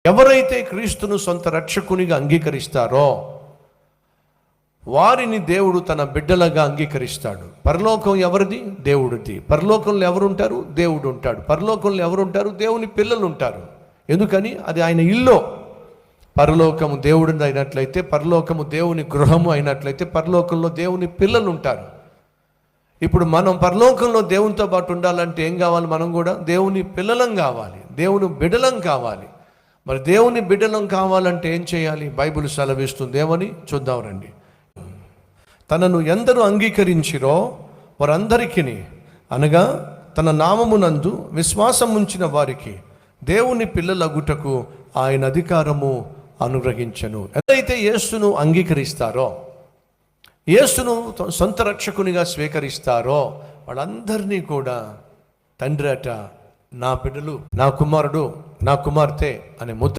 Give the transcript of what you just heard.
ఎవరైతే క్రీస్తును సొంత రక్షకునిగా అంగీకరిస్తారో వారిని దేవుడు తన బిడ్డలుగా అంగీకరిస్తాడు. పరలోకం ఎవరిది? దేవుడిది. పరలోకంలో ఎవరుంటారు? దేవుడు ఉంటాడు. పరలోకంలో ఎవరుంటారు? దేవుని పిల్లలు ఉంటారు. ఎందుకని? అది ఆయన ఇల్లు. పరలోకము దేవుడిది అయినట్లయితే, పరలోకము దేవుని గృహము అయినట్లయితే, పరలోకంలో దేవుని పిల్లలు ఉంటారు. ఇప్పుడు మనం పరలోకంలో దేవునితో పాటు ఉండాలంటే ఏం కావాలి? మనం కూడా దేవుని పిల్లలం కావాలి, దేవుని బిడ్డలం కావాలి. మరి దేవుని బిడ్డలం కావాలంటే ఏం చేయాలి? బైబిల్ సెలవిస్తుంది. ఏమని చూద్దాం రండి. తనను ఎందరూ అంగీకరించిరో వారందరికీ, అనగా తన నామమునందు విశ్వాసం ఉంచిన వారికి దేవుని పిల్లలగుటకు ఆయన అధికారము అనుగ్రహించెను. ఎవరైతే యేసును అంగీకరిస్తారో, యేసును సొంత రక్షకునిగా స్వీకరిస్తారో వాళ్ళందరినీ కూడా తండ్రి అట నా బిడ్డలు, నా కుమారుడు, నా కుమార్తె అనే ముద్ర